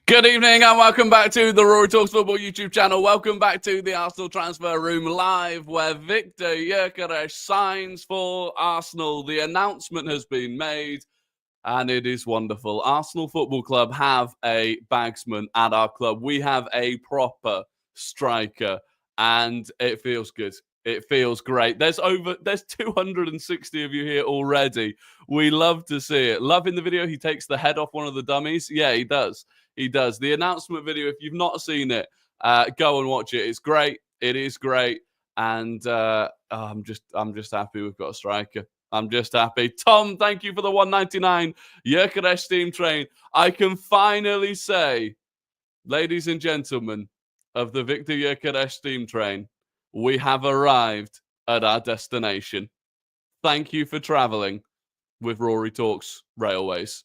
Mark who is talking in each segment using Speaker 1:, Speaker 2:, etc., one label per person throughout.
Speaker 1: Good evening and welcome back to the RoryTalksFootball YouTube channel. Welcome back to the Arsenal Transfer Room Live, where Victor Gyokeres signs for Arsenal. The announcement has been made and it is wonderful. Arsenal Football Club have a bagsman at our club. We have a proper striker and it feels good. It feels great. There's 260 of you here already. We love to see it. Love in the video, he takes the head off one of the dummies. Yeah, he does. He does. The announcement video, if you've not seen it, go and watch it. It's great. It is great. And I'm just happy we've got a striker. I'm just happy. Tom, thank you for the 199 Gyokeres Steam Train. I can finally say, ladies and gentlemen of the Victor Gyokeres Steam Train, we have arrived at our destination. Thank you for traveling with Rory Talks Railways.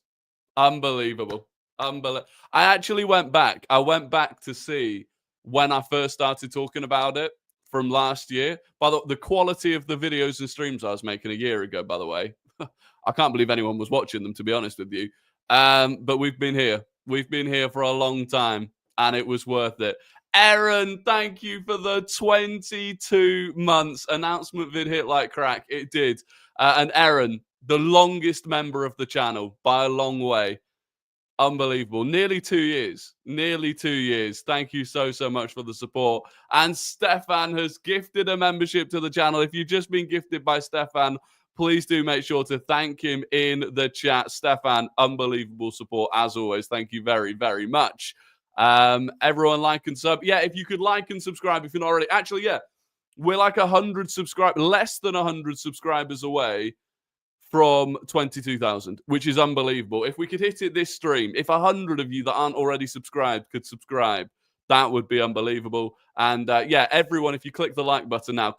Speaker 1: Unbelievable. I actually went back. I went back to see when I first started talking about it from last year. By the quality of the videos and streams I was making a year ago, by the way. I can't believe anyone was watching them, to be honest with you. But we've been here. We've been here for a long time, and it was worth it. Aaron, thank you for the 22 months. Announcement vid hit like crack. It did. And Aaron, the longest member of the channel by a long way. Unbelievable. Nearly 2 years. Nearly 2 years. Thank you so much for the support. And Stefan has gifted a membership to the channel. If you've just been gifted by Stefan, please do make sure to thank him in the chat. Stefan, unbelievable support as always. Thank you very, very much. Everyone like and sub. Yeah, if you could like and subscribe if you're not already. Actually, yeah, we're like 100 subscribers, less than 100 subscribers away from 22,000, which is unbelievable. If we could hit it this stream, if 100 of you that aren't already subscribed could subscribe, that would be unbelievable. And yeah, everyone, if you click the like button now,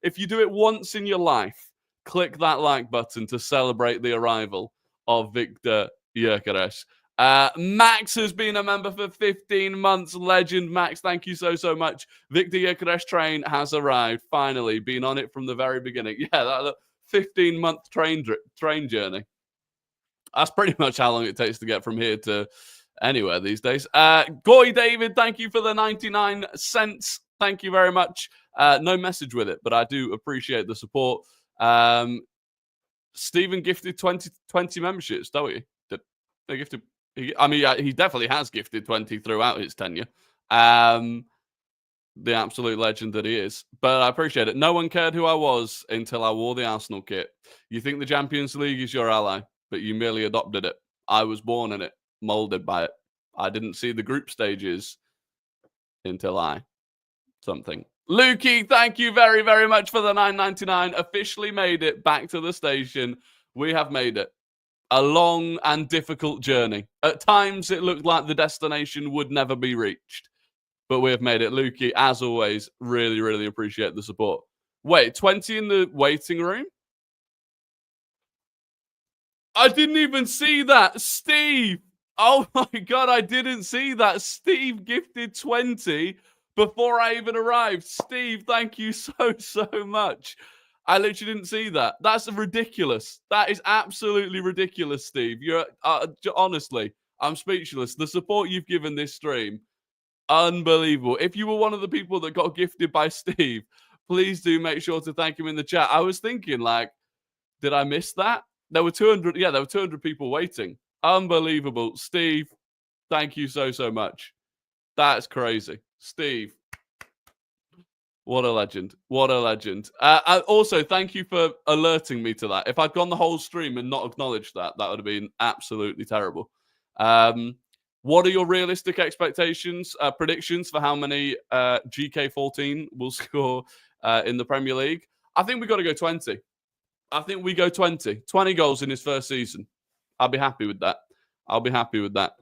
Speaker 1: if you do it once in your life, click that like button to celebrate the arrival of Victor Gyokeres. Max has been a member for 15 months. Legend, Max. Thank you so much. Victor Gyokeres train has arrived. Finally, been on it from the very beginning. Yeah, that 15-month train journey. That's pretty much how long it takes to get from here to anywhere these days. Goy David, thank you for the 99 cents. Thank you very much. No message with it, but I do appreciate the support. Stephen gifted 20 memberships, don't you? They gifted. He definitely has gifted 20 throughout his tenure. The absolute legend that he is. But I appreciate it. No one cared who I was until I wore the Arsenal kit. You think the Champions League is your ally, but you merely adopted it. I was born in it, molded by it. I didn't see the group stages until something. Lukey, thank you very, very much for the $9.99. Officially made it back to the station. We have made it. A long and difficult journey. At times, it looked like the destination would never be reached. But we have made it. Lukey, as always, really, really appreciate the support. Wait, 20 in the waiting room? I didn't even see that. Steve! Oh my God, I didn't see that. Steve gifted 20 before I even arrived. Steve, thank you so much. I literally didn't see that. That's ridiculous. That is absolutely ridiculous, Steve. You're honestly, I'm speechless. The support you've given this stream, unbelievable. If you were one of the people that got gifted by Steve, please do make sure to thank him in the chat. I was thinking, like, did I miss that? There were 200. Yeah, there were 200 people waiting. Unbelievable. Steve, thank you so much. That's crazy. Steve, what a legend. What a legend. Also, thank you for alerting me to that. If I'd gone the whole stream and not acknowledged that, that would have been absolutely terrible. What are your realistic expectations, predictions for how many GK14 will score in the Premier League? I think we've got to go 20. I think we go 20. 20 goals in his first season. I'll be happy with that. I'll be happy with that.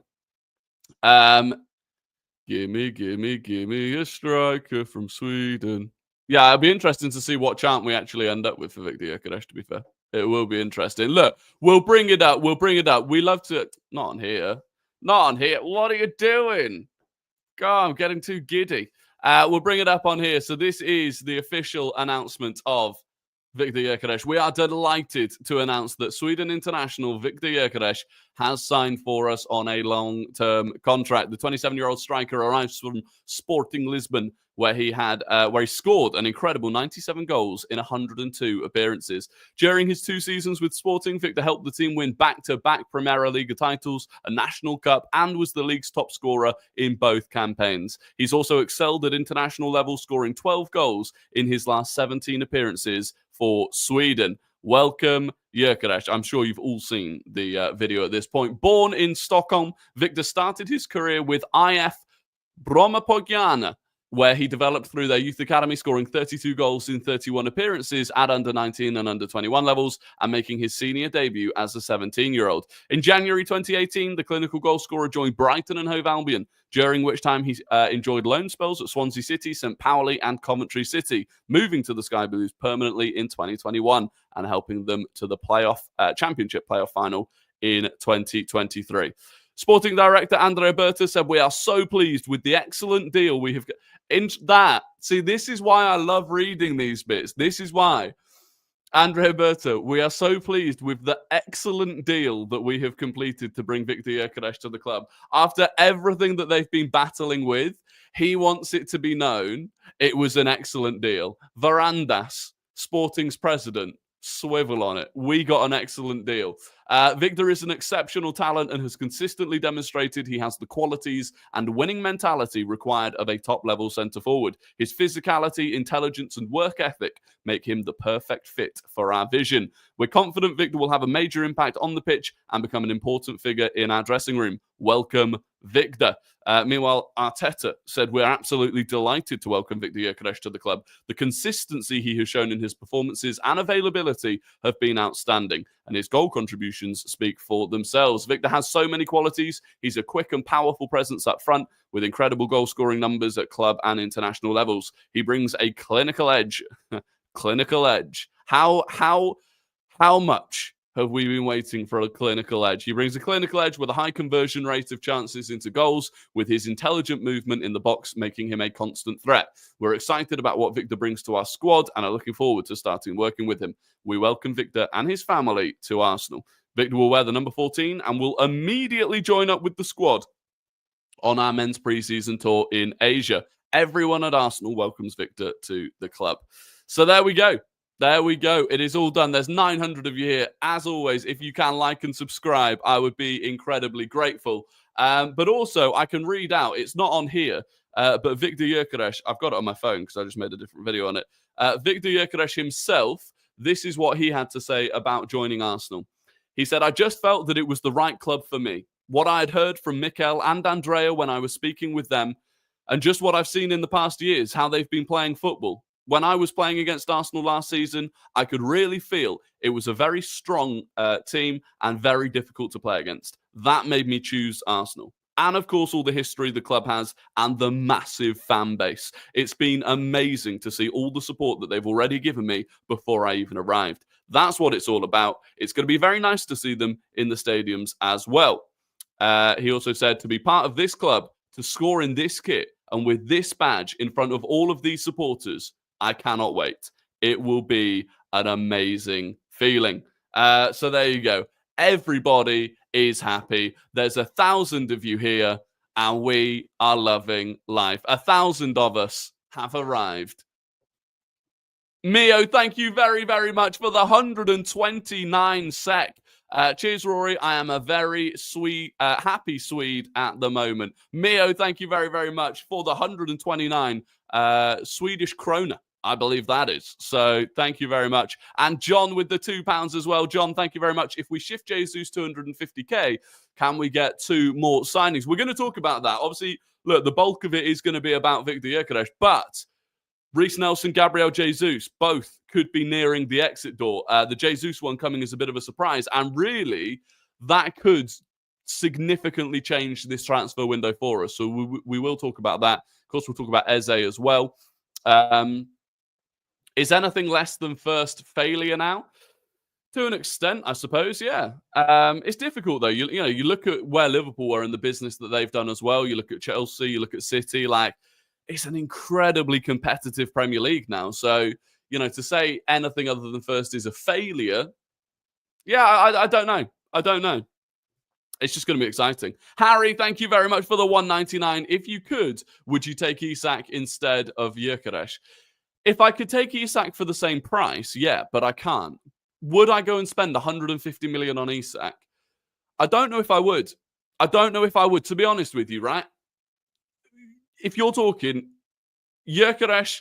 Speaker 1: Give me a striker from Sweden. Yeah, it'll be interesting to see what chant we actually end up with for Victor Gyokeres, to be fair. It will be interesting. Look, we'll bring it up. We'll bring it up. We love to... Not on here. Not on here. What are you doing? God, I'm getting too giddy. We'll bring it up on here. So this is the official announcement of Victor Gyokeres. We are delighted to announce that Sweden international Victor Gyokeres has signed for us on a long-term contract. The 27-year-old striker arrives from Sporting Lisbon, where he scored an incredible 97 goals in 102 appearances. During his 2 seasons with Sporting, Victor helped the team win back-to-back Primera Liga titles, a national cup, and was the league's top scorer in both campaigns. He's also excelled at international level, scoring 12 goals in his last 17 appearances for Sweden. Welcome, Gyokeres. I'm sure you've all seen the video at this point. Born in Stockholm, Victor started his career with IF Brommapojana, where he developed through their youth academy, scoring 32 goals in 31 appearances at under-19 and under-21 levels, and making his senior debut as a 17-year-old. In January 2018, the clinical goal scorer joined Brighton and Hove Albion, during which time he enjoyed loan spells at Swansea City, St. Pauli, and Coventry City, moving to the Sky Blues permanently in 2021 and helping them to the Championship playoff final in 2023. Sporting director Andrea Berta said, "We are so pleased with the excellent deal we have in that." See, this is why I love reading these bits. This is why. Andrea Berta, "We are so pleased with the excellent deal that we have completed to bring Victor Gyokeres to the club. After everything that they've been battling with, he wants it to be known it was an excellent deal. Varandas, Sporting's president, swivel on it. We got an excellent deal. Victor is an exceptional talent and has consistently demonstrated he has the qualities and winning mentality required of a top-level centre-forward. His physicality, intelligence, and work ethic make him the perfect fit for our vision. We're confident Victor will have a major impact on the pitch and become an important figure in our dressing room. Welcome, Victor." Meanwhile, Arteta said, "We're absolutely delighted to welcome Victor Gyokeres to the club. The consistency he has shown in his performances and availability have been outstanding, and his goal contributions speak for themselves. Victor has so many qualities. He's a quick and powerful presence up front with incredible goal-scoring numbers at club and international levels. He brings a clinical edge." Clinical edge. How much have we been waiting for a clinical edge? He brings a clinical edge with a high conversion rate of chances into goals, with his intelligent movement in the box making him a constant threat. We're excited about what Victor brings to our squad and are looking forward to starting working with him. We welcome Victor and his family to Arsenal. Victor will wear the number 14 and will immediately join up with the squad on our men's pre-season tour in Asia. Everyone at Arsenal welcomes Victor to the club. So there we go. There we go. It is all done. There's 900 of you here. As always, if you can like and subscribe, I would be incredibly grateful. But also, I can read out, it's not on here, but Victor Gyokeres, I've got it on my phone because I just made a different video on it. Victor Gyokeres himself, this is what he had to say about joining Arsenal. He said, "I just felt that it was the right club for me. What I had heard from Mikel and Andrea when I was speaking with them, and just what I've seen in the past years, how they've been playing football. When I was playing against Arsenal last season, I could really feel it was a very strong team and very difficult to play against. That made me choose Arsenal. And of course, all the history the club has and the massive fan base. It's been amazing to see all the support that they've already given me before I even arrived. That's what it's all about. It's going to be very nice to see them in the stadiums as well." He also said, "To be part of this club, to score in this kit and with this badge in front of all of these supporters, I cannot wait. It will be an amazing feeling." So there you go. Everybody is happy. There's 1,000 of you here, and we are loving life. 1,000 of us have arrived. Mio, thank you very, very much for the 129 SEK. Cheers, Rory. I am a very happy Swede at the moment. Mio, thank you very, very much for the 129 Swedish krona. I believe that is. So thank you very much. And John with the £2 as well. John, thank you very much. If we shift Jesus 250k, can we get 2 more signings? We're going to talk about that. Obviously, look, the bulk of it is going to be about Victor Gyokeres, but Reiss Nelson, Gabriel Jesus, both could be nearing the exit door. The Jesus one coming as a bit of a surprise. And really, that could significantly change this transfer window for us. So we will talk about that. Of course, we'll talk about Eze as well. Is anything less than first failure now? To an extent, I suppose, yeah. It's difficult, though. You look at where Liverpool were in the business that they've done as well. You look at Chelsea, you look at City. Like, it's an incredibly competitive Premier League now. So to say anything other than first is a failure. Yeah, I don't know. I don't know. It's just going to be exciting. Harry, thank you very much for the 199. If you could, would you take Isak instead of Gyokeres? If I could take Isak for the same price, yeah, but I can't. Would I go and spend 150 million on Isak? I don't know if I would. I don't know if I would, to be honest with you, right? If you're talking Gyokeres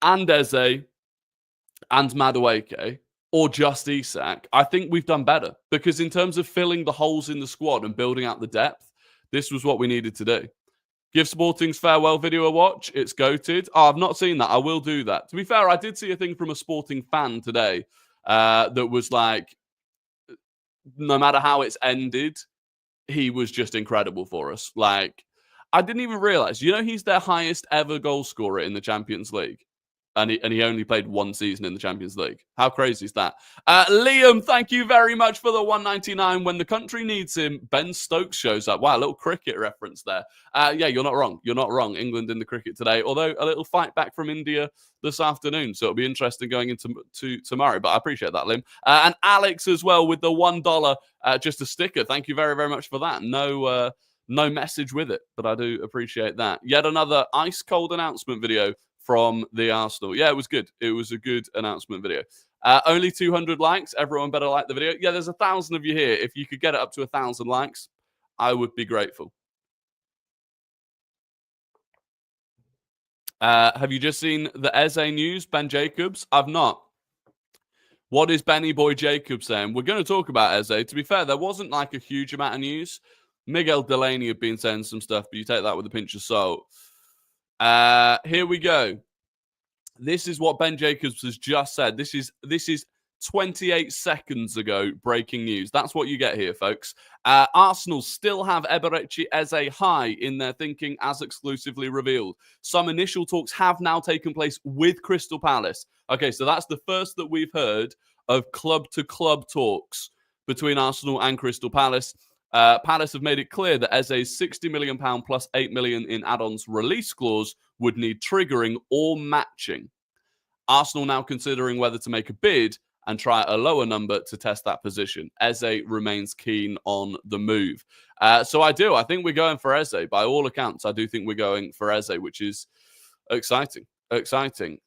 Speaker 1: and Eze and Madueke, or just Isak, I think we've done better. Because in terms of filling the holes in the squad and building out the depth, this was what we needed to do. Give Sporting's farewell video a watch. It's goated. Oh, I've not seen that. I will do that. To be fair, I did see a thing from a Sporting fan today that was like, no matter how it's ended, he was just incredible for us. Like, I didn't even realize, he's their highest ever goal scorer in the Champions League. And he only played one season in the Champions League. How crazy is that? Liam, thank you very much for the 199. When the country needs him, Ben Stokes shows up. Wow, a little cricket reference there. Yeah, you're not wrong. You're not wrong. England in the cricket today. Although a little fight back from India this afternoon. So it'll be interesting going into tomorrow. But I appreciate that, Liam. And Alex as well with the $1, just a sticker. Thank you very, very much for that. No message with it, but I do appreciate that. Yet another ice cold announcement video from the Arsenal. Yeah, it was good. It was a good announcement video. Only 200 likes. Everyone better like the video. Yeah, there's 1,000 of you here. If you could get it up to 1,000 likes, I would be grateful. Have you just seen the Eze news, Ben Jacobs? I've not. What is Benny Boy Jacobs saying? We're going to talk about Eze. To be fair, there wasn't like a huge amount of news. Miguel Delaney had been saying some stuff, but you take that with a pinch of salt. Here we go. This is what Ben Jacobs has just said. This is 28 seconds ago, breaking news. That's what you get here, folks. Arsenal still have Eberechi Eze high in their thinking, as exclusively revealed. Some initial talks have now taken place with Crystal Palace. Okay, so that's the first that we've heard of club-to-club talks between Arsenal and Crystal Palace. Palace have made it clear that Eze's £60 million plus £8 million in add-ons release clause would need triggering or matching. Arsenal now considering whether to make a bid and try a lower number to test that position. Eze remains keen on the move. So I think we're going for Eze. By all accounts, I do think we're going for Eze, which is exciting.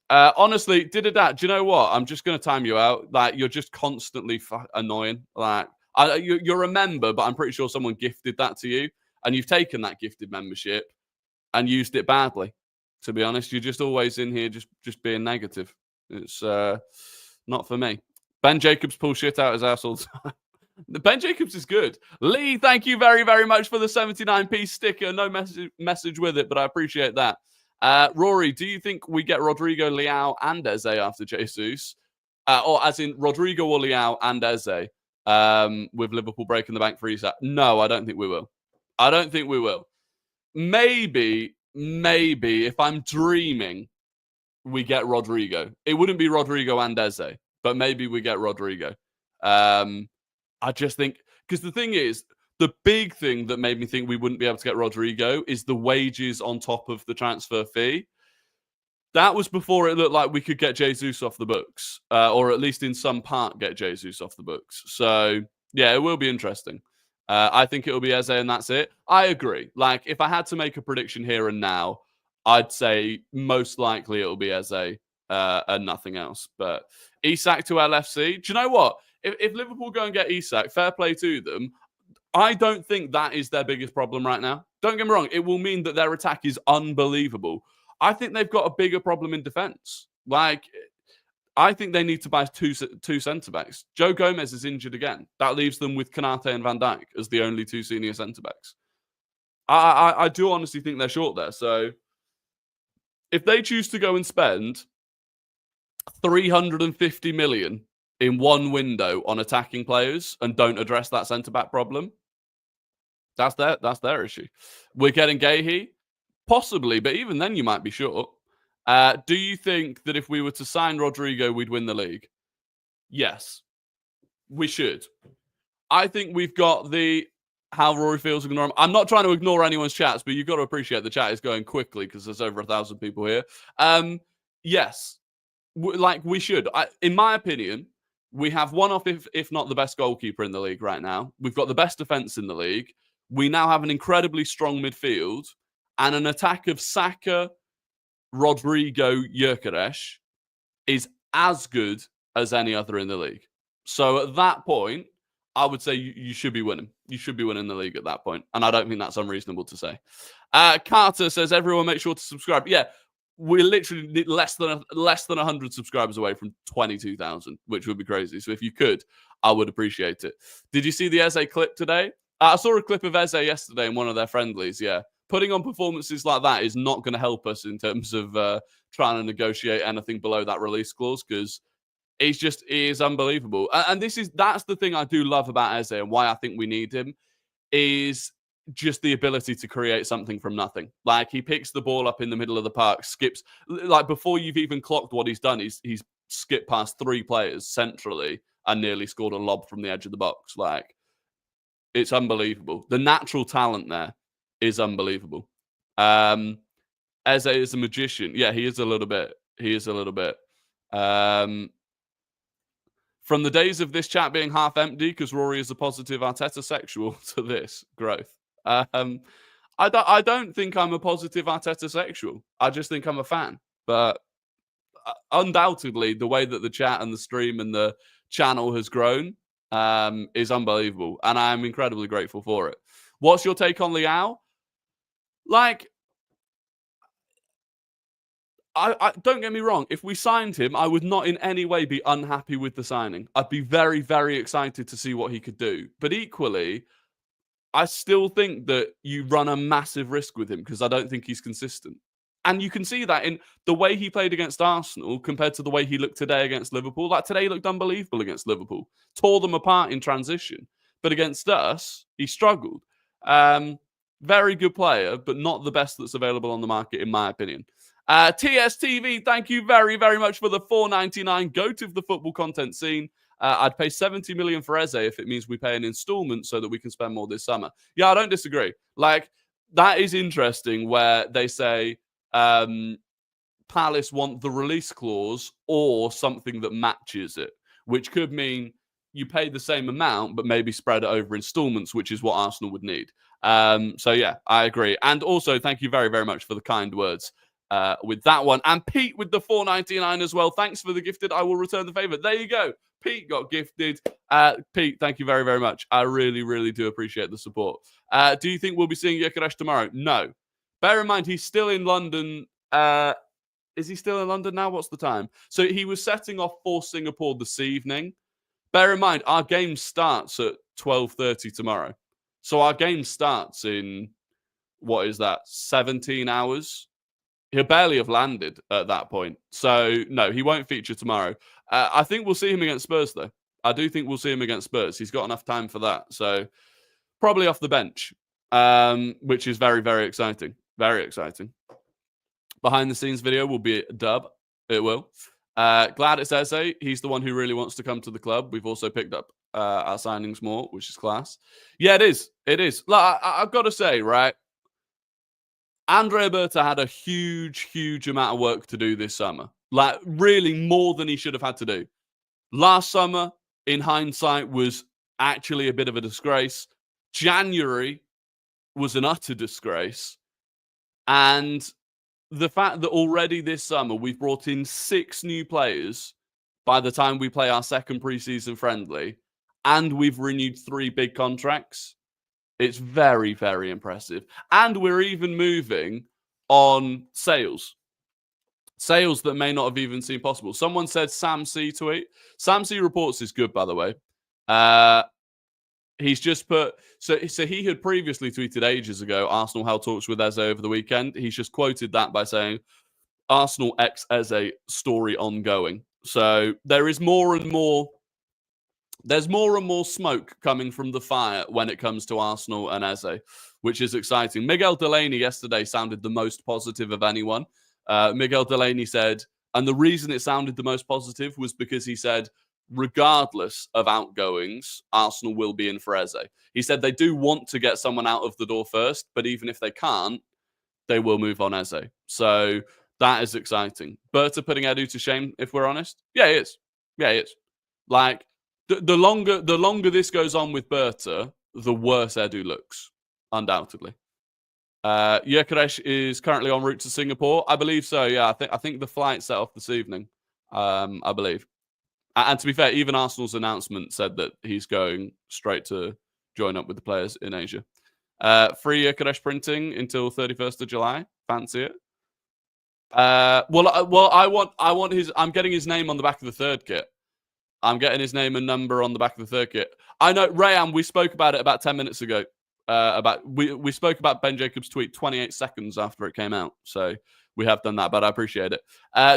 Speaker 1: Honestly, do you know what? I'm just going to time you out. Like, you're just constantly annoying. Like, you're a member, but I'm pretty sure someone gifted that to you, and you've taken that gifted membership and used it badly. To be honest, you're just always in here just being negative. It's not for me. Ben Jacobs pulls shit out his ass all the time. Ben Jacobs is good. Lee, thank you very, very much for the 79p sticker. No message with it, but I appreciate that. Rory, do you think we get Rodrigo, Leao, and Eze after Jesus? Or as in Rodrigo or Leao and Eze with Liverpool breaking the bank for Isak? No, I don't think we will. Maybe if I'm dreaming, we get Rodrigo. It wouldn't be Rodrigo and Eze, but maybe we get Rodrigo. I just think, because the thing is, the big thing that made me think we wouldn't be able to get Rodrigo is the wages on top of the transfer fee. That was before it looked like we could get Jesus off the books, or at least in some part get Jesus off the books. So, yeah, it will be interesting. I think it will be Eze and that's it. I agree. Like, if I had to make a prediction here and now, I'd say most likely it will be Eze and nothing else. But Isak to LFC. Do you know what? If Liverpool go and get Isak, fair play to them. I don't think that is their biggest problem right now. Don't get me wrong. It will mean that their attack is unbelievable. I think they've got a bigger problem in defence. Like, I think they need to buy two centre-backs. Joe Gomez is injured again. That leaves them with Konate and Van Dijk as the only two senior centre-backs. I do honestly think they're short there. So if they choose to go and spend 350 million in one window on attacking players and don't address that centre-back problem, that's their issue. We're getting Gahey? Possibly, but even then you might be short. Do you think that if we were to sign Rodrigo, we'd win the league? Yes, we should. I think we've got how Rory feels ignore him. I'm not trying to ignore anyone's chats, but you've got to appreciate the chat is going quickly because there's over 1,000 people here. Yes, we should. In my opinion, we have one of, if not the best goalkeeper in the league right now. We've got the best defense in the league. We now have an incredibly strong midfield and an attack of Saka, Rodrigo, Gyokeres is as good as any other in the league. So at that point, I would say you should be winning. You should be winning the league at that point. And I don't think that's unreasonable to say. Carter says, everyone make sure to subscribe. Yeah, we're literally less than 100 subscribers away from 22,000, which would be crazy. So if you could, I would appreciate it. Did you see the Eze clip today? I saw a clip of Eze yesterday in one of their friendlies, yeah. Putting on performances like that is not going to help us in terms of trying to negotiate anything below that release clause, because he is unbelievable. And that's the thing I do love about Eze and why I think we need him, is just the ability to create something from nothing. Like, he picks the ball up in the middle of the park, skips, like before you've even clocked what he's done, he's skipped past 3 players centrally and nearly scored a lob from the edge of the box. Like, it's unbelievable. The natural talent there is unbelievable. Eze is a magician. Yeah, he is a little bit. From the days of this chat being half empty because Rory is a positive Arteta sexual to this growth. I don't think I'm a positive Arteta sexual. I just think I'm a fan. But undoubtedly, the way that the chat and the stream and the channel has grown is unbelievable. And I'm incredibly grateful for it. What's your take on Leao? Like, I don't get me wrong. If we signed him, I would not in any way be unhappy with the signing. I'd be very, very excited to see what he could do. But equally, I still think that you run a massive risk with him because I don't think he's consistent. And you can see that in the way he played against Arsenal compared to the way he looked today against Liverpool. Like, today he looked unbelievable against Liverpool. Tore them apart in transition. But against us, he struggled. Very good player, but not the best that's available on the market, in my opinion. TSTV, thank you very, very much for the $4.99 goat of the football content scene. I'd pay 70 million for Eze if it means we pay an installment so that we can spend more this summer. Yeah, I don't disagree. Like, that is interesting where they say Palace want the release clause or something that matches it, which could mean you pay the same amount, but maybe spread it over installments, which is what Arsenal would need. So yeah, I agree. And also, thank you very, very much for the kind words with that one. And Pete with the $4.99 as well. Thanks for the gifted. I will return the favor. There you go. Pete got gifted. Pete, thank you very, very much. I really, really do appreciate the support. Do you think we'll be seeing Gyokeres tomorrow? No. Bear in mind, he's still in London. Is he still in London now? What's the time? So he was setting off for Singapore this evening. Bear in mind, our game starts at 12:30 tomorrow. So our game starts in, what is that, 17 hours? He'll barely have landed at that point. So, no, he won't feature tomorrow. I think we'll see him against Spurs, though. I do think we'll see him against Spurs. He's got enough time for that. So, probably off the bench, which is very, very exciting. Very exciting. Behind-the-scenes video will be a dub. It will. Glad it's Eze. He's the one who really wants to come to the club. We've also picked up our signings more, which is class. Yeah, it is. It is. Like, I've got to say, right, Andrea Berta had a huge, huge amount of work to do this summer. Like, really more than he should have had to do. Last summer, in hindsight, was actually a bit of a disgrace. January was an utter disgrace. And the fact that already this summer we've brought in 6 new players by the time we play our second preseason friendly, and we've renewed 3 big contracts, it's very, very impressive. And we're even moving on sales. Sales that may not have even seemed possible. Someone said Sam C tweet. Sam C reports is good, by the way. He's just put... So he had previously tweeted ages ago, Arsenal held talks with Eze over the weekend. He's just quoted that by saying, Arsenal x Eze story ongoing. So there is more and more... There's more and more smoke coming from the fire when it comes to Arsenal and Eze, which is exciting. Miguel Delaney yesterday sounded the most positive of anyone. Miguel Delaney said, and the reason it sounded the most positive was because he said, regardless of outgoings, Arsenal will be in for Eze. He said they do want to get someone out of the door first, but even if they can't, they will move on Eze. So That is exciting. Berta putting Edu to shame, if we're honest. Yeah, he is. Yeah, he is. Like, the longer this goes on with Berta, the worse Edu looks, undoubtedly. Gyokeres is currently en route to Singapore. I believe so, yeah. I think the flight set off this evening, I believe. And to be fair, even Arsenal's announcement said that he's going straight to join up with the players in Asia. Free Gyokeres printing until 31st of July. Fancy it? Well, I want his. I'm getting his name on the back of the third kit. I'm getting his name and number on the back of the third kit. I know, Rayan, we spoke about it about 10 minutes ago. We spoke about Ben Jacobs' tweet 28 seconds after it came out. So we have done that, but I appreciate it.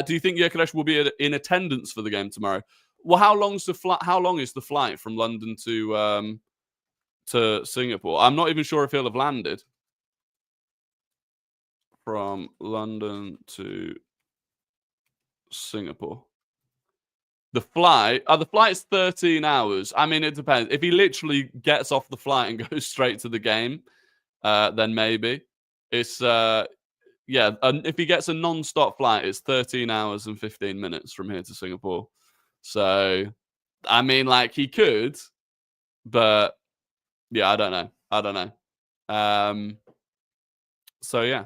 Speaker 1: Do you think Gyokeres will be in attendance for the game tomorrow? Well, how long is the flight from London to Singapore? I'm not even sure if he'll have landed. From London to Singapore. The flight's 13 hours. I mean, it depends. If he literally gets off the flight and goes straight to the game, then maybe. It's, if he gets a non-stop flight, it's 13 hours and 15 minutes from here to Singapore. So, I mean, like, he could, but, yeah, I don't know. So, yeah.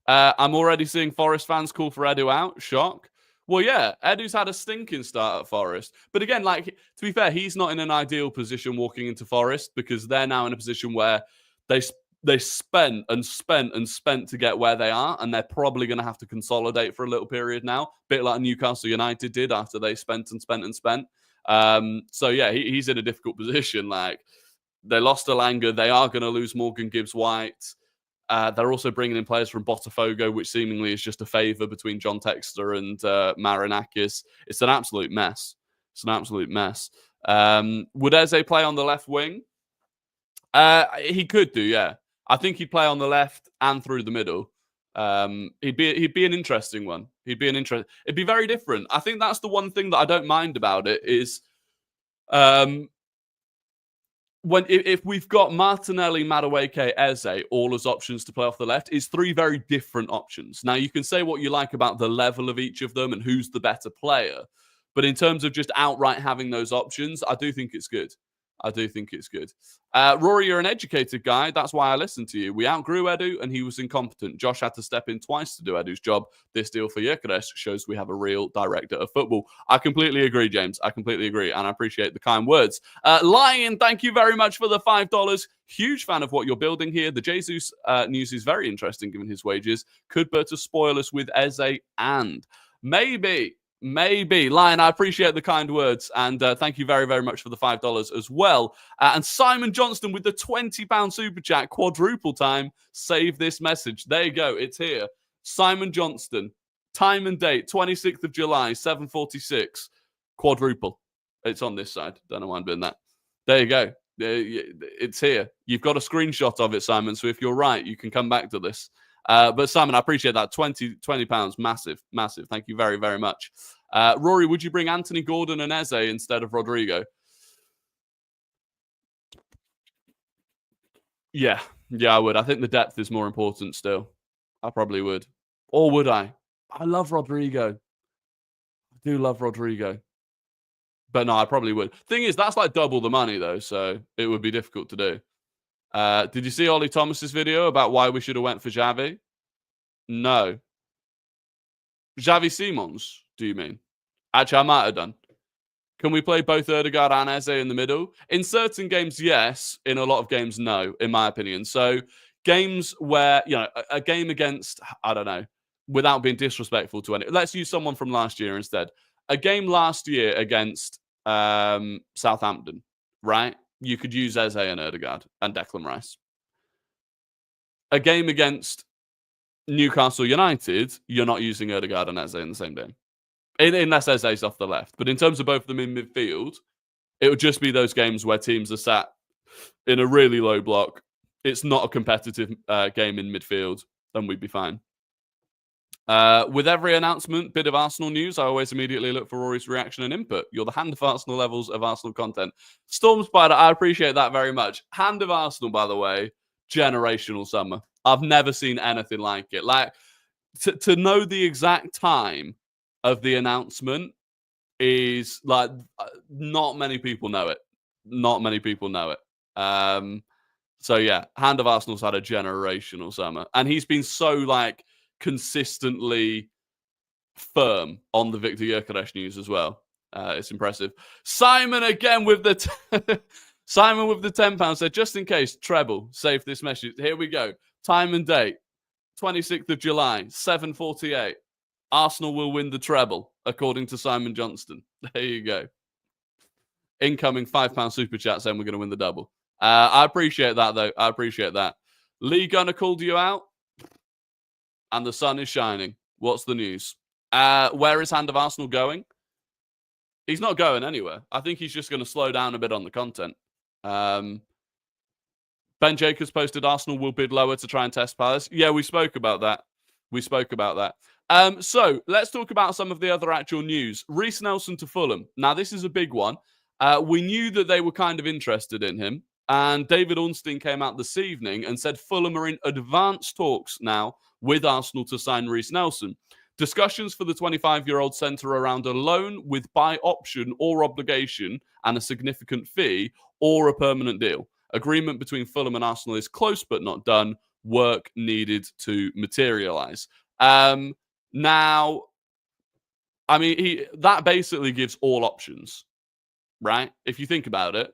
Speaker 1: I'm already seeing Forest fans call for Edu out. Shock. Well, yeah, Edu's had a stinking start at Forest. But again, like, to be fair, he's not in an ideal position walking into Forest because they're now in a position where they spent to get where they are, and they're probably going to have to consolidate for a little period now, a bit like Newcastle United did after they spent. So, yeah, he's in a difficult position. Like, they lost Elanga. They are going to lose Morgan Gibbs-White. They're also bringing in players from Botafogo, which seemingly is just a favour between John Textor and Marinakis. It's an absolute mess. Would Eze play on the left wing? He could do, yeah. I think he'd play on the left and through the middle. He'd be an interesting one. It'd be very different. I think that's the one thing that I don't mind about it is if we've got Martinelli, Madueke, Eze, all as options to play off the left, it's three very different options. Now, you can say what you like about the level of each of them and who's the better player. But in terms of just outright having those options, I do think it's good. Rory, you're an educated guy. That's why I listened to you. We outgrew Edu and he was incompetent. Josh had to step in twice to do Edu's job. This deal for Gyokeres shows we have a real director of football. I completely agree, James. I completely agree. And I appreciate the kind words. Lion, thank you very much for the $5. Huge fan of what you're building here. The Jesus news is very interesting given his wages. Could Berta spoil us with Eze? And maybe. Lion, I appreciate the kind words. And thank you very, very much for the $5 as well. And Simon Johnston with the £20 super chat, quadruple time. Save this message. There you go. It's here. Simon Johnston, time and date, 26th of July, 7:46. Quadruple. It's on this side. Don't know why I'm doing that. There you go. It's here. You've got a screenshot of it, Simon. So if you're right, you can come back to this. But Simon, I appreciate that. £20, massive. Thank you very, very much. Rory, would you bring Anthony Gordon and Eze instead of Rodrigo? Yeah, I would. I think the depth is more important still. I probably would. Or would I? I love Rodrigo. I do love Rodrigo. But no, I probably would. Thing is, that's like double the money, though, so it would be difficult to do. Did you see Ollie Thomas's video about why we should have went for Xavi? No. Xavi Simons, do you mean? Actually, I might have done. Can we play both Ødegaard and Eze in the middle? In certain games, yes. In a lot of games, no, in my opinion. So games where, a game against, I don't know, without being disrespectful to any. Let's use someone from last year instead. A game last year against Southampton, right? You could use Eze and Ødegaard and Declan Rice. A game against Newcastle United, you're not using Ødegaard and Eze in the same game. Unless Eze's off the left. But in terms of both of them in midfield, it would just be those games where teams are sat in a really low block. It's not a competitive game in midfield, then we'd be fine. With every announcement, bit of Arsenal news, I always immediately look for Rory's reaction and input. You're the Hand of Arsenal levels of Arsenal content. Storm Spider, I appreciate that very much. Hand of Arsenal, by the way, generational summer. I've never seen anything like it. Like, to know the exact time of the announcement is like not many people know it. Not many people know it. So yeah, Hand of Arsenal's had a generational summer, and he's been so like consistently firm on the Victor Gyokeres news as well. It's impressive. Simon again with the Simon with the £10 said, just in case, treble, save this message. Here we go. Time and date, 26th of July, 7:48. Arsenal will win the treble, according to Simon Johnston. There you go. Incoming £5 super chat saying we're going to win the double. I appreciate that, though. I appreciate that. Lee Gunner called you out, and the sun is shining. What's the news? Where is Hand of Arsenal going? He's not going anywhere. I think he's just going to slow down a bit on the content. Ben Jacobs posted Arsenal will bid lower to try and test Palace. Yeah, we spoke about that. So let's talk about some of the other actual news. Reiss Nelson to Fulham. Now, this is a big one. We knew that they were kind of interested in him. And David Ornstein came out this evening and said Fulham are in advanced talks now with Arsenal to sign Reiss Nelson. Discussions for the 25-year-old centre around a loan with buy option or obligation and a significant fee or a permanent deal. Agreement between Fulham and Arsenal is close but not done. Work needed to materialise. Now, I mean, that basically gives all options, right? If you think about it.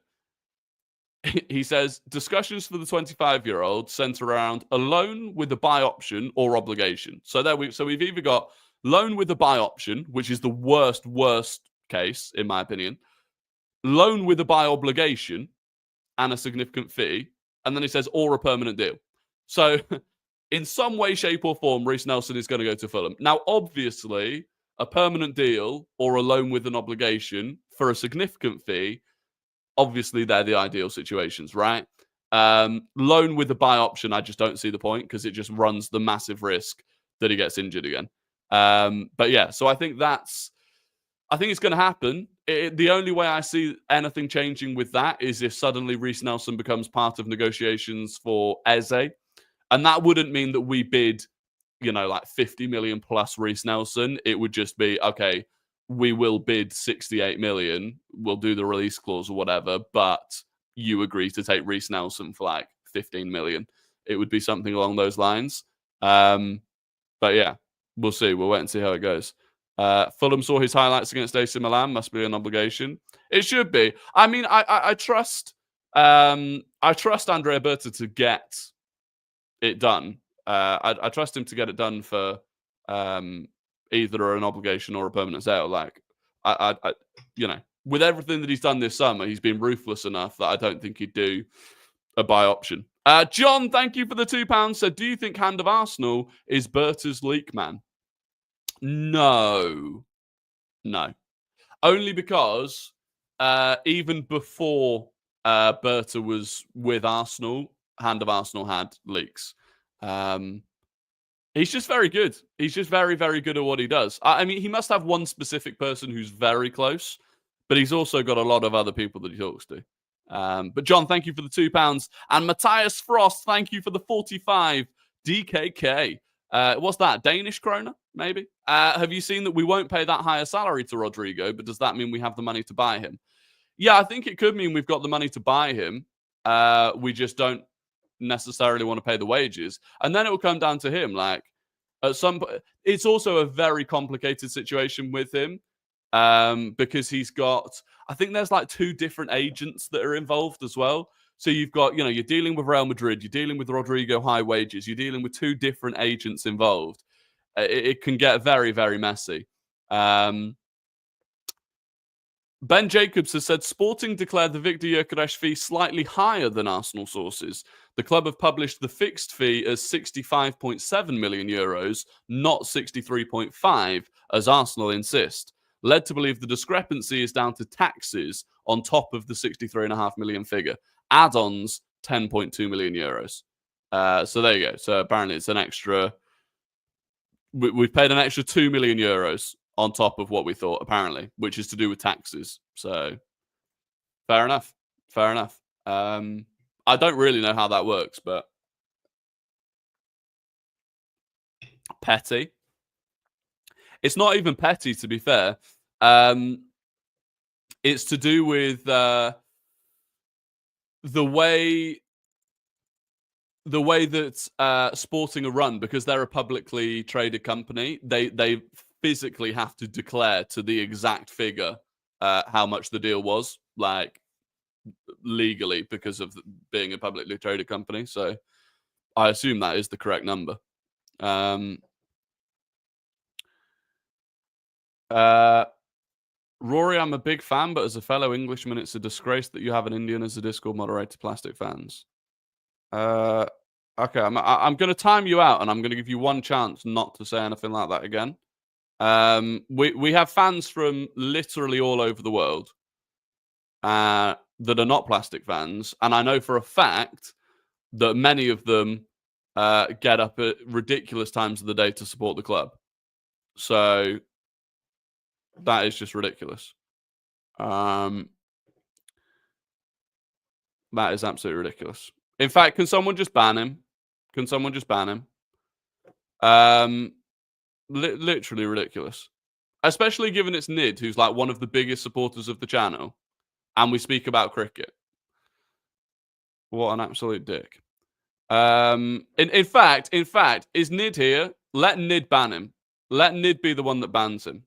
Speaker 1: He says discussions for the 25-year-old centre around a loan with a buy option or obligation. So we've either got loan with a buy option, which is the worst case, in my opinion, loan with a buy obligation and a significant fee, and then he says or a permanent deal. So in some way, shape or form, Reiss Nelson is going to go to Fulham. Now, obviously, a permanent deal or a loan with an obligation for a significant fee, obviously, they're the ideal situations, right? Loan with a buy option, I just don't see the point because it just runs the massive risk that he gets injured again. But yeah, so I think it's going to happen. The only way I see anything changing with that is if suddenly Reiss Nelson becomes part of negotiations for Eze. And that wouldn't mean that we bid, like 50 million plus Reiss Nelson. It would just be, okay, we will bid 68 million. We'll do the release clause or whatever, but you agree to take Reiss Nelson for like 15 million. It would be something along those lines. But yeah, we'll see. We'll wait and see how it goes. Fulham saw his highlights against AC Milan. Must be an obligation. It should be. I mean, I trust Andrea Berta to get it done. I trust him to get it done for either an obligation or a permanent sale. Like, with everything that he's done this summer, he's been ruthless enough that I don't think he'd do a buy option. John, thank you for the £2. Said, do you think Hand of Arsenal is Berta's leak man? No. Only because even before Berta was with Arsenal, Hand of Arsenal had leaks. He's just very good. He's just very, very good at what he does. I mean, he must have one specific person who's very close, but he's also got a lot of other people that he talks to. But John, thank you for the £2. And Matthias Frost, thank you for the 45 DKK. What's that? Danish kroner, maybe? Have you seen that we won't pay that higher salary to Rodrigo, but does that mean we have the money to buy him? Yeah, I think it could mean we've got the money to buy him. We just don't necessarily want to pay the wages. And then it will come down to him. Like, at some point, it's also a very complicated situation with him because he's got, I think there's like 2 different agents that are involved as well. So you've got, you're dealing with Real Madrid, you're dealing with Rodrigo high wages, you're dealing with 2 different agents involved. It can get very, very messy. Ben Jacobs has said Sporting declared the Victor Gyokeres fee slightly higher than Arsenal sources. The club have published the fixed fee as 65.7 million euros, not 63.5, as Arsenal insist. Led to believe the discrepancy is down to taxes on top of the 63.5 million figure. Add-ons, 10.2 million euros. So there you go. So apparently it's an extra... We've paid an extra 2 million euros on top of what we thought, apparently, which is to do with taxes. So, fair enough. I don't really know how that works, but petty. It's not even petty, to be fair. It's to do with the way that Sporting are run, because they're a publicly traded company. They physically have to declare to the exact figure how much the deal was, like legally, because of being a publicly traded company. So I assume that is the correct number. Rory, I'm a big fan, but as a fellow Englishman, it's a disgrace that you have an Indian as a Discord moderator, Plastic Fans. Okay, I'm going to time you out, and I'm going to give you one chance not to say anything like that again. We have fans from literally all over the world that are not Plastic Fans, and I know for a fact that many of them get up at ridiculous times of the day to support the club. So that is just ridiculous. That is absolutely ridiculous. In fact, can someone just ban him? Can someone just ban him? Literally ridiculous. Especially given it's Nid, who's like one of the biggest supporters of the channel, and we speak about cricket. What an absolute dick. In fact, is Nid here? Let Nid ban him. Let Nid be the one that bans him.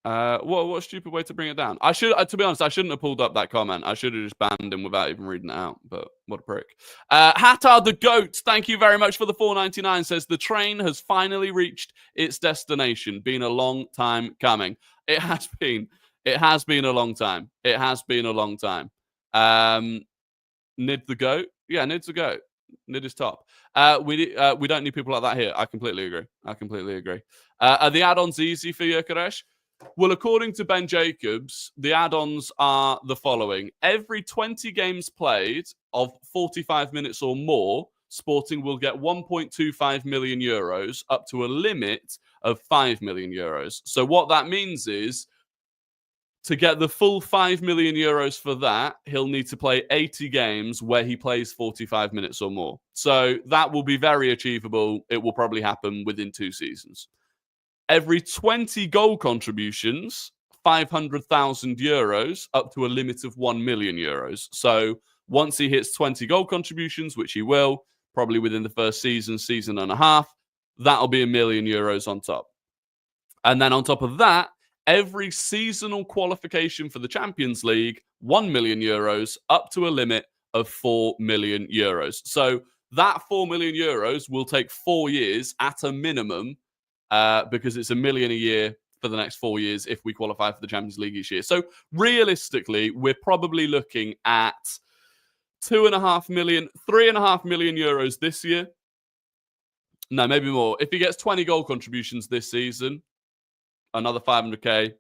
Speaker 1: What a stupid way to bring it down. I should, to be honest, I shouldn't have pulled up that comment. I should have just banned him without even reading it out. But what a prick. Hatard the Goat, thank you very much for the $4.99. Says the train has finally reached its destination. Been a long time coming. It has been. It has been a long time. It has been a long time. Nid the Goat. Yeah, Nid's the Goat. Nid is top. We don't need people like that here. I completely agree. Are the add-ons easy for Gyokeres? Well, according to Ben Jacobs, the add-ons are the following. Every 20 games played of 45 minutes or more, Sporting will get 1.25 million euros up to a limit of 5 million euros. So what that means is, to get the full 5 million euros for that, he'll need to play 80 games where he plays 45 minutes or more. So that will be very achievable. It will probably happen within 2 seasons. Every 20 goal contributions, 500,000 euros up to a limit of 1 million euros. So once he hits 20 goal contributions, which he will, probably within the first season and a half, that'll be 1 million euros on top. And then on top of that, every seasonal qualification for the Champions League, 1 million euros up to a limit of 4 million euros. So that 4 million euros will take 4 years at a minimum, because it's 1 million a year for the next 4 years if we qualify for the Champions League each year. So realistically, we're probably looking at 3.5 million euros this year. No, maybe more. If he gets 20 goal contributions this season, another 500k.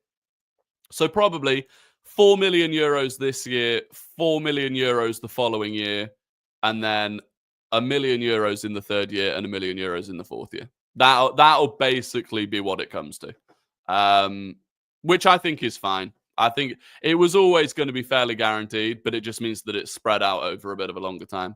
Speaker 1: So probably 4 million euros this year, 4 million euros the following year, and then 1 million euros in the third year and 1 million euros in the fourth year. That'll basically be what it comes to, which I think is fine. I think it was always going to be fairly guaranteed, but it just means that it's spread out over a bit of a longer time.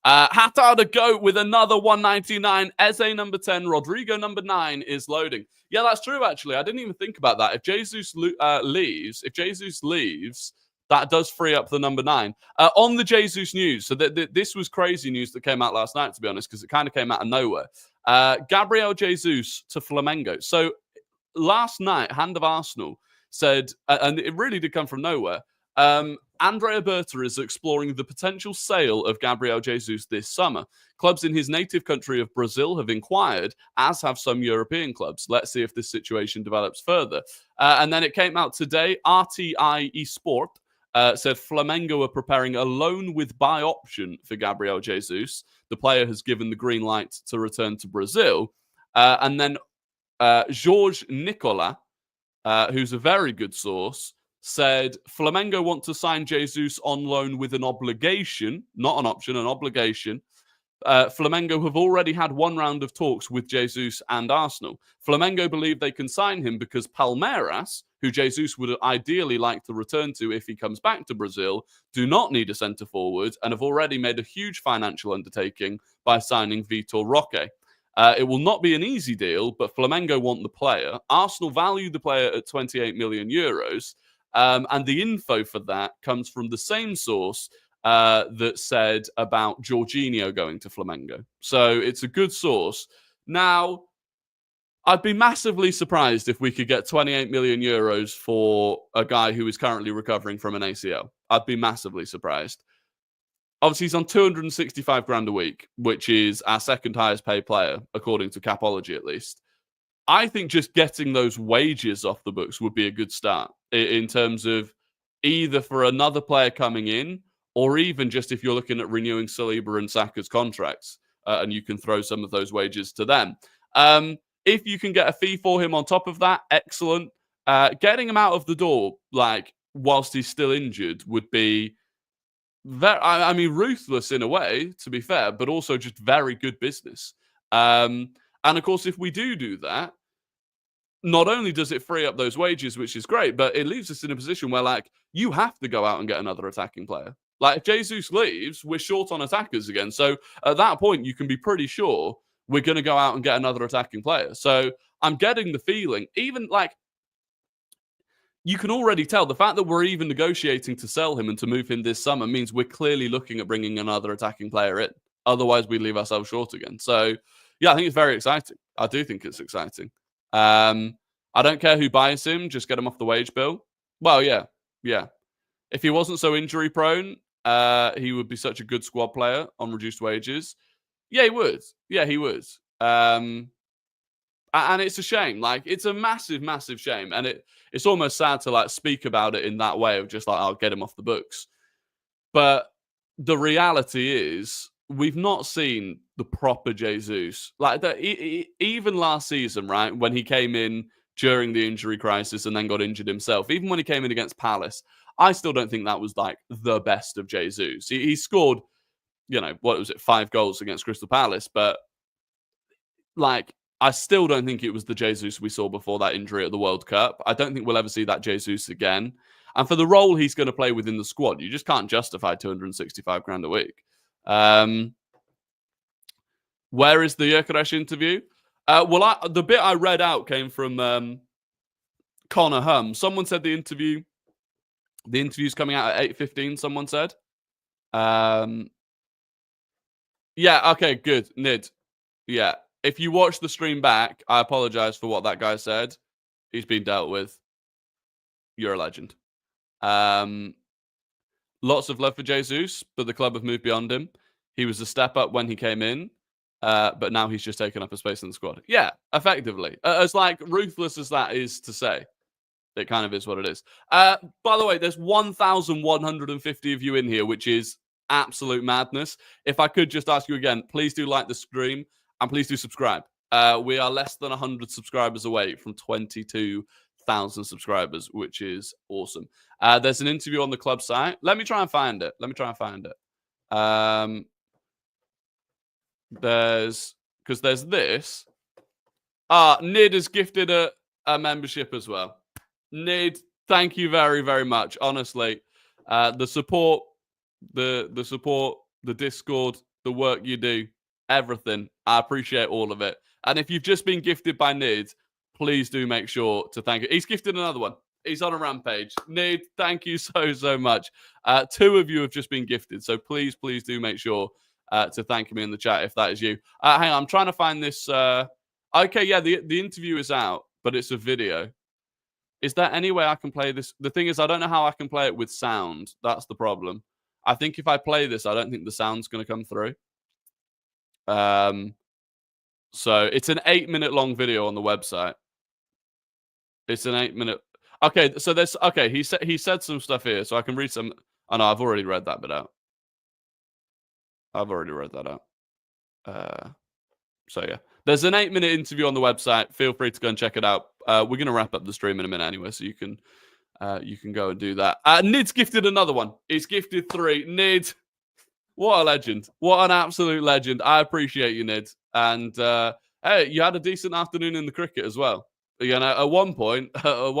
Speaker 1: Hatard the Goat with another 199. Eze number 10. Rodrigo number 9 is loading. Yeah, that's true, actually. I didn't even think about that. If Jesus leaves, that does free up the number 9. On the Jesus news, so this was crazy news that came out last night, to be honest, because it kind of came out of nowhere. Gabriel Jesus to Flamengo. So last night, Hand of Arsenal said, and it really did come from nowhere, Andrea Berta is exploring the potential sale of Gabriel Jesus this summer. Clubs in his native country of Brazil have inquired, as have some European clubs. Let's see if this situation develops further. And then it came out today, RTI Esport said Flamengo are preparing a loan with buy option for Gabriel Jesus. The player has given the green light to return to Brazil. And then Jorge Nicola, who's a very good source, said Flamengo want to sign Jesus on loan with an obligation, not an option, an obligation. Flamengo have already had one round of talks with Jesus and Arsenal. Flamengo believe they can sign him because Palmeiras, who Jesus would ideally like to return to if he comes back to Brazil, do not need a centre-forward and have already made a huge financial undertaking by signing Vitor Roque. It will not be an easy deal, but Flamengo want the player. Arsenal value the player at 28 million euros. And the info for that comes from the same source that said about Jorginho going to Flamengo. So it's a good source. Now, I'd be massively surprised if we could get 28 million euros for a guy who is currently recovering from an ACL. I'd be massively surprised. Obviously, he's on 265 grand a week, which is our second highest paid player, according to Capology at least. I think just getting those wages off the books would be a good start in terms of either for another player coming in, or even just if you're looking at renewing Saliba and Saka's contracts, and you can throw some of those wages to them. If you can get a fee for him on top of that, excellent. Getting him out of the door, like, whilst he's still injured would be ruthless in a way, to be fair, but also just very good business. And of course, if we do that, not only does it free up those wages, which is great, but it leaves us in a position where, like, you have to go out and get another attacking player. Like, if Jesus leaves, we're short on attackers again. So at that point, you can be pretty sure we're going to go out and get another attacking player. So I'm getting the feeling, even like, you can already tell the fact that we're even negotiating to sell him and to move him this summer means we're clearly looking at bringing another attacking player in. Otherwise, we leave ourselves short again. So, yeah, I think it's very exciting. I do think it's exciting. I don't care who buys him, just get him off the wage bill. Well, yeah. If he wasn't so injury prone, he would be such a good squad player on reduced wages. Yeah, he would. And it's a shame. Like, it's a massive, massive shame. And it's almost sad to, like, speak about it in that way of just like, I'll get him off the books. But the reality is, we've not seen the proper Jesus. Like, even last season, right, when he came in during the injury crisis and then got injured himself, even when he came in against Palace, I still don't think that was, like, the best of Jesus. He scored, 5 goals against Crystal Palace, but, like, I still don't think it was the Jesus we saw before that injury at the World Cup. I don't think we'll ever see that Jesus again. And for the role he's going to play within the squad, you just can't justify 265 grand a week. Where is the Gyokeres interview? The bit I read out came from Connor Hum. Someone said the interview's coming out at 8:15, someone said. Yeah, okay, good. Nid. Yeah. If you watch the stream back, I apologize for what that guy said. He's been dealt with. You're a legend. Lots of love for Jesus, but the club have moved beyond him. He was a step up when he came in, but now he's just taken up a space in the squad. Yeah, effectively. As, like, ruthless as that is to say, it kind of is what it is. By the way, there's 1,150 of you in here, which is absolute madness. If I could just ask you again, please do like the stream and please do subscribe. We are less than 100 subscribers away from 22,000 subscribers, which is awesome. There's an interview on the club site. Let me try and find it. There's this. Nid has gifted a membership as well. Nid, thank you very, very much. Honestly, the support, the Discord, the work you do, everything. I appreciate all of it. And if you've just been gifted by Nid, please do make sure to thank you. He's gifted another one. He's on a rampage. Nid, thank you so much. 2 of you have just been gifted. So please do make sure to thank me in the chat if that is you. Hang on, I'm trying to find this. Okay, yeah, the interview is out, but it's a video. Is there any way I can play this? The thing is, I don't know how I can play it with sound. That's the problem. I think if I play this, I don't think the sound's going to come through. So it's an 8-minute long video on the website. It's an 8-minute. Okay, so there's he said some stuff here, so I can read some. Oh no, I've already read that bit out. So yeah, there's an 8-minute interview on the website. Feel free to go and check it out. We're gonna wrap up the stream in a minute anyway, so you can go and do that. Nid's gifted another one. He's gifted 3. Nid, what a legend! What an absolute legend! I appreciate you, Nid. And hey, you had a decent afternoon in the cricket as well. At one point, I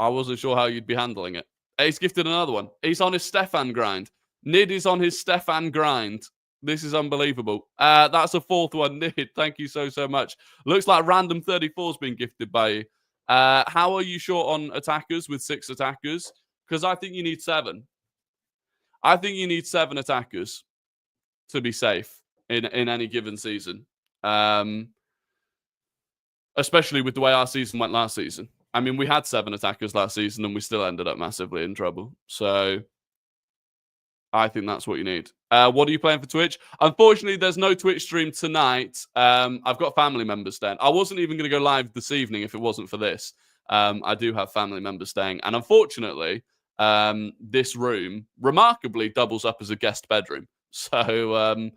Speaker 1: wasn't sure how you'd be handling it. He's gifted another one. He's on his Stefan grind. Nid is on his Stefan grind. This is unbelievable. That's a fourth one, Nid. Thank you so much. Looks like random 34's been gifted by you. How are you short on attackers with 6 attackers? Because I think you need 7. I think you need 7 attackers to be safe in any given season. Especially with the way our season went last season. I mean, we had 7 attackers last season and we still ended up massively in trouble. So I think that's what you need. What are you playing for Twitch? Unfortunately, there's no Twitch stream tonight. I've got family members staying. I wasn't even going to go live this evening if it wasn't for this. I do have family members staying. And unfortunately, this room remarkably doubles up as a guest bedroom. So,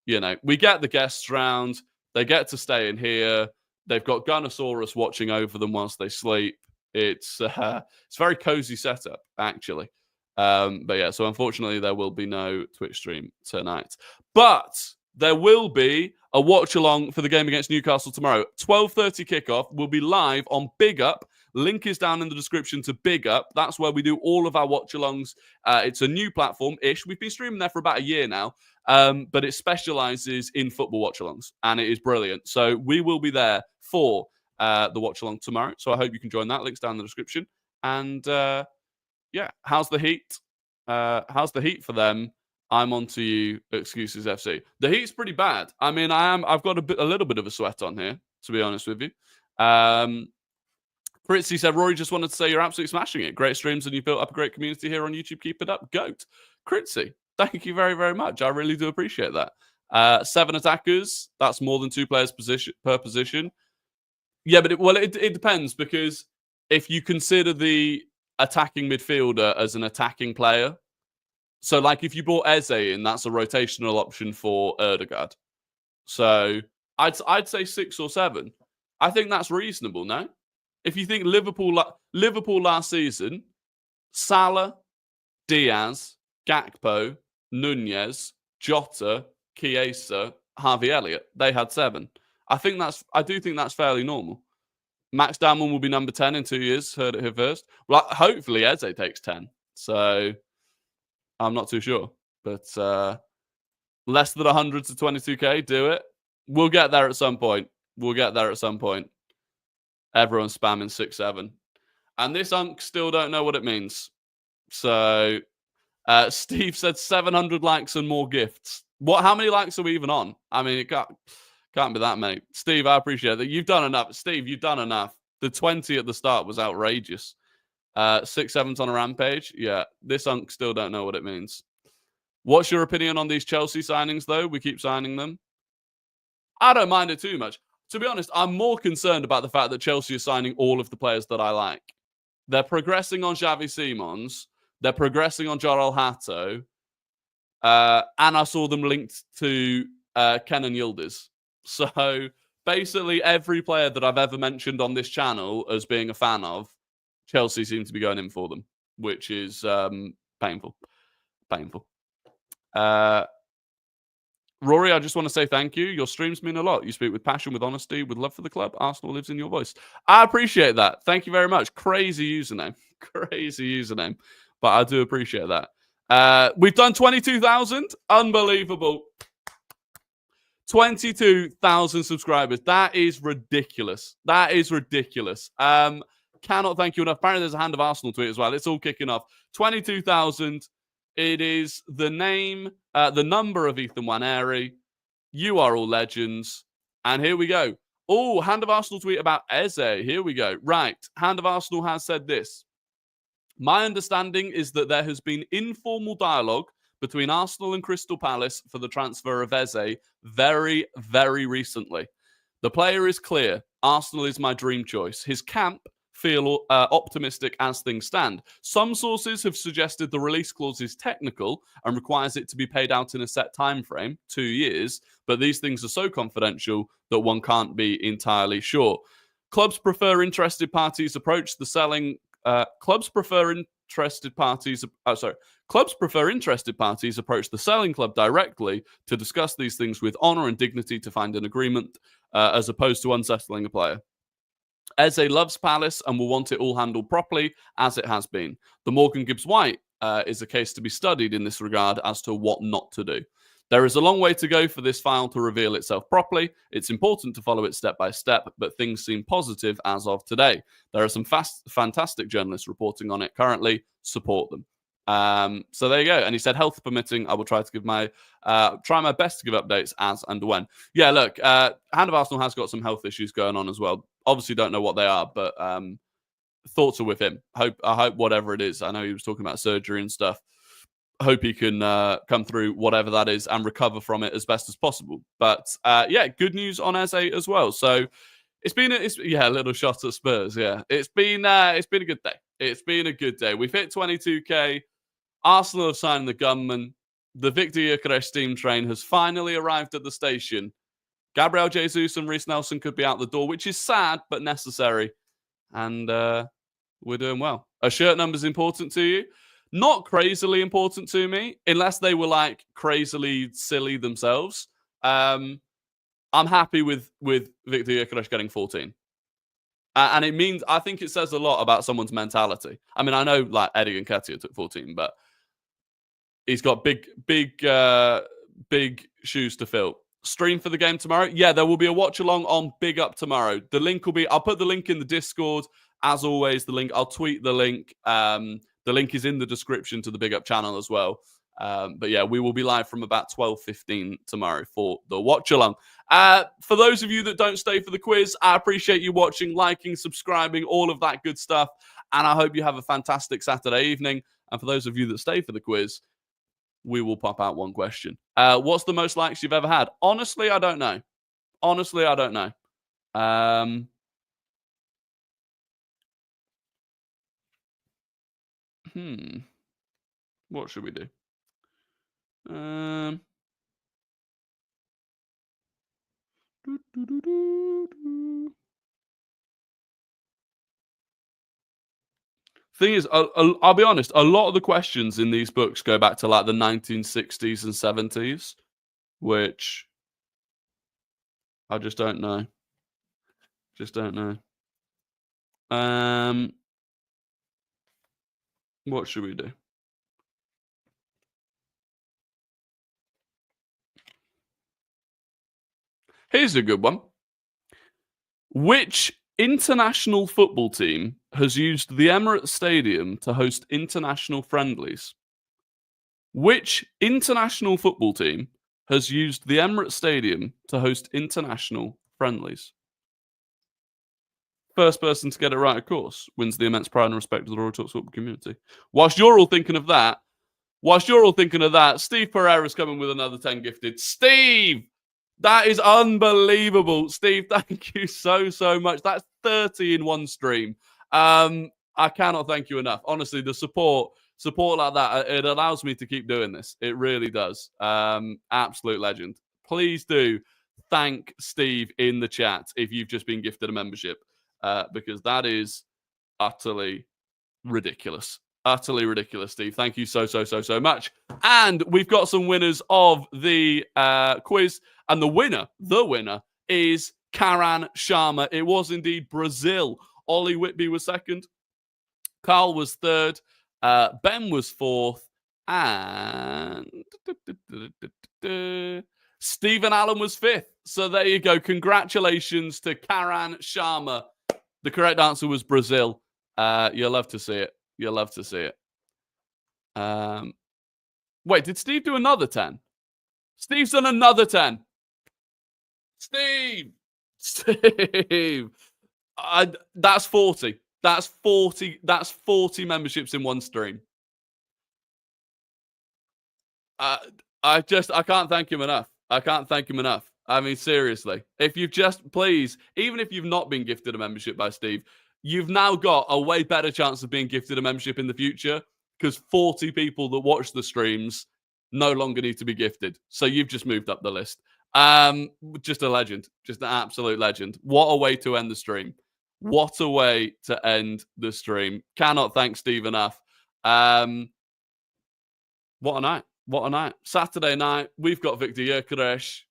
Speaker 1: you know, we get the guests round. They get to stay in here. They've got Gunnosaurus watching over them whilst they sleep. It's a very cozy setup, actually. But yeah, so unfortunately, there will be no Twitch stream tonight. But there will be a watch-along for the game against Newcastle tomorrow. 12:30 kickoff. We'll be live on Big Up. Link is down in the description to Big Up. That's where we do all of our watch-alongs. It's a new platform-ish. We've been streaming there for about a year now. But it specializes in football watch-alongs, and it is brilliant. So we will be there for the watch-along tomorrow. So I hope you can join that. Link's down in the description. And yeah, how's the heat? How's the heat for them? I'm on to you, Excuses FC. The heat's pretty bad. I mean, I've got a little bit of a sweat on here, to be honest with you. Fritzy said, Rory, just wanted to say you're absolutely smashing it. Great streams, and you've built up a great community here on YouTube. Keep it up. Goat. Critzy, thank you very, very much. I really do appreciate that. 7 attackers. That's more than 2 players per position. Yeah, but it depends, because if you consider the attacking midfielder as an attacking player, so like if you brought Eze in, that's a rotational option for Erdegaard. So I'd say 6 or 7. I think that's reasonable, no? If you think Liverpool last season, Salah, Diaz, Gakpo, Nunez, Jota, Chiesa, Harvey Elliott, they had 7. I do think that's fairly normal. Max Damon will be number 10 in 2 years. Heard it here first. Well, hopefully Eze takes 10. So I'm not too sure. But less than 100 to 22k, do it. We'll get there at some point. Everyone's spamming 6-7. And this unk still don't know what it means. So Steve said 700 likes and more gifts. How many likes are we even on? I mean, it can't be that many. Steve, I appreciate that. You've done enough. Steve, you've done enough. The 20 at the start was outrageous. 6-7's on a rampage. Yeah, this unk still don't know what it means. What's your opinion on these Chelsea signings, though? We keep signing them. I don't mind it too much. To be honest, I'm more concerned about the fact that Chelsea are signing all of the players that I like. They're progressing on Xavi Simons. They're progressing on Jorel Hato. And I saw them linked to Kenan Yildiz. So basically every player that I've ever mentioned on this channel as being a fan of, Chelsea seem to be going in for them, which is painful. Rory, I just want to say thank you. Your streams mean a lot. You speak with passion, with honesty, with love for the club. Arsenal lives in your voice. I appreciate that. Thank you very much. Crazy username. But I do appreciate that. We've done 22,000. Unbelievable. 22,000 subscribers. That is ridiculous. Cannot thank you enough. Apparently there's a Hand of Arsenal tweet as well. It's all kicking off. 22,000. It is the name, the number of Ethan Waneri. You are all legends. And here we go. Oh, Hand of Arsenal tweet about Eze. Here we go. Right. Hand of Arsenal has said this. My understanding is that there has been informal dialogue between Arsenal and Crystal Palace for the transfer of Eze very, very recently. The player is clear. Arsenal is my dream choice. His camp feel optimistic as things stand. Some sources have suggested the release clause is technical and requires it to be paid out in a set time frame, 2 years, but these things are so confidential that one can't be entirely sure. Clubs prefer interested parties approach the selling. Clubs prefer interested parties approach the selling club directly to discuss these things with honour and dignity to find an agreement, as opposed to unsettling a player. Eze loves Palace and will want it all handled properly, as it has been. The Morgan Gibbs-White is a case to be studied in this regard as to what not to do. There is a long way to go for this file to reveal itself properly. It's important to follow it step by step, but things seem positive as of today. There are some fantastic journalists reporting on it currently. Support them. So there you go. And he said, health permitting, I will try to give try my best to give updates as and when. Yeah, look, Hand of Arsenal has got some health issues going on as well. Obviously don't know what they are, but thoughts are with him. I hope whatever it is. I know he was talking about surgery and stuff. Hope he can come through whatever that is and recover from it as best as possible. But yeah, good news on Eze as well. So it's been a little shot at Spurs. Yeah, it's been a good day. It's been a good day. We've hit 22k. Arsenal have signed the gunman. The Victor Gyokeres steam train has finally arrived at the station. Gabriel Jesus and Reiss Nelson could be out the door, which is sad but necessary. And we're doing well. Are shirt numbers important to you? Not crazily important to me, unless they were like crazily silly themselves. I'm happy with Victor Gyokeres getting 14. And it means, I think it says a lot about someone's mentality. I mean, I know like Eddie Nketiah took 14, but he's got big shoes to fill. Stream for the game tomorrow? Yeah, there will be a watch along on Big Up tomorrow. The link will be, I'll put the link in the Discord. As always, I'll tweet the link. The link is in the description to the Big Up channel as well. But yeah, we will be live from about 12:15 tomorrow for the watch along. For those of you that don't stay for the quiz, I appreciate you watching, liking, subscribing, all of that good stuff. And I hope you have a fantastic Saturday evening. And for those of you that stay for the quiz, we will pop out one question. What's the most likes you've ever had? Honestly, I don't know. What should we do? Thing is, I'll be honest, a lot of the questions in these books go back to like the 1960s and 70s, which I just don't know. What should we do? Here's a good one. Which international football team has used the Emirates Stadium to host international friendlies? Which international football team has used the Emirates Stadium to host international friendlies? First person to get it right, of course, wins the immense pride and respect of the Rory Talks Football community. Whilst you're all thinking of that, Steve Pereira's coming with another 10 gifted. Steve! That is unbelievable. Steve, thank you so much. That's 30 in one stream. I cannot thank you enough. Honestly, the support like that, it allows me to keep doing this. It really does. Absolute legend. Please do thank Steve in the chat if you've just been gifted a membership, because that is utterly ridiculous. Utterly ridiculous, Steve. Thank you so much. And we've got some winners of the quiz. And the winner is Karan Sharma. It was indeed Brazil. Ollie Whitby was second. Carl was third. Ben was fourth. And Stephen Allen was fifth. So there you go. Congratulations to Karan Sharma. The correct answer was Brazil. You'll love to see it. Wait, did Steve do another 10? Steve's done another 10. Steve. That's 40. That's 40 memberships in one stream. I can't thank him enough. I mean, seriously. If you've please, even if you've not been gifted a membership by Steve, you've now got a way better chance of being gifted a membership in the future, because 40 people that watch the streams no longer need to be gifted. So you've just moved up the list. Just a legend. Just an absolute legend. What a way to end the stream. Cannot thank Steve enough. What a night. Saturday night, we've got Victor Gyokeres.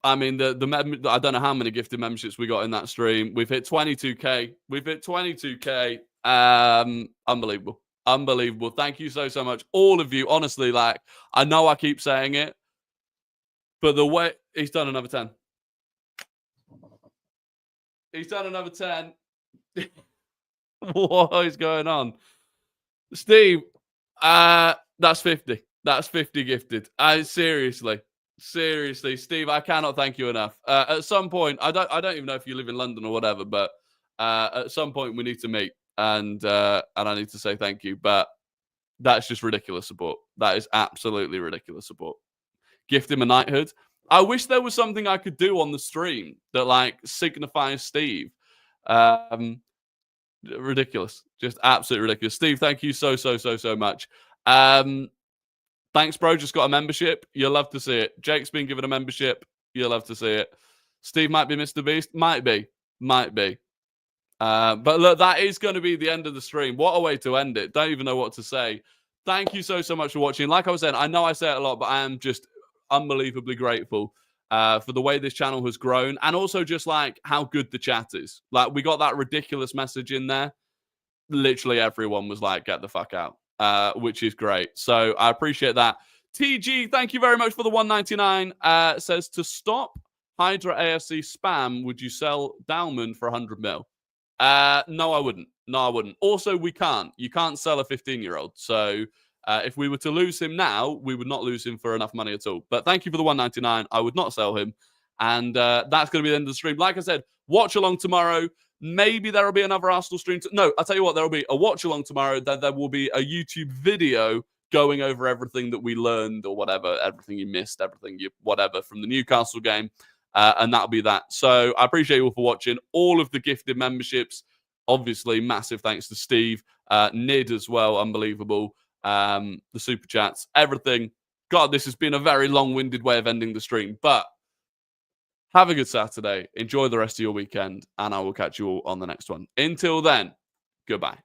Speaker 1: I mean, I don't know how many gifted memberships we got in that stream. We've hit 22k. Unbelievable. Unbelievable. Thank you so much. All of you. Honestly, like, I know I keep saying it, but the way he's done another 10. He's done another 10. What is going on? Steve, that's 50. That's 50 gifted. Seriously, Steve, I cannot thank you enough. At some point, I don't even know if you live in London or whatever, but at some point we need to meet, and I need to say thank you. But that's just ridiculous support. That is absolutely ridiculous support. Gift him a knighthood. I wish there was something I could do on the stream that like signifies Steve. Ridiculous. Just absolutely ridiculous. Steve, thank you so much. Thanks, bro. Just got a membership. You'll love to see it. Jake's been given a membership. You'll love to see it. Steve might be Mr. Beast. Might be. But look, that is going to be the end of the stream. What a way to end it. Don't even know what to say. Thank you so much for watching. Like I was saying, I know I say it a lot, but I am just unbelievably grateful for the way this channel has grown, and also just like how good the chat is. Like, we got that ridiculous message in there. Literally everyone was like, get the fuck out, which is great. So I appreciate that. TG, thank you very much for the 199. Says, to stop Hydra AFC spam, would you sell Dalman for 100 mil? No, I wouldn't. Also, we can't. You can't sell a 15-year-old. So if we were to lose him now, we would not lose him for enough money at all. But thank you for the 199. I would not sell him. And that's going to be the end of the stream. Like I said, watch along tomorrow. Maybe there will be another Arsenal stream. No, I'll tell you what, there will be a watch along tomorrow. Then there will be a YouTube video going over everything that we learned or whatever, everything you missed, everything you whatever from the Newcastle game. And that'll be that. So I appreciate you all for watching. All of the gifted memberships. Obviously, massive thanks to Steve. Nid as well. Unbelievable. The super chats. Everything. God, this has been a very long-winded way of ending the stream. But have a good Saturday. Enjoy the rest of your weekend. And I will catch you all on the next one. Until then, goodbye.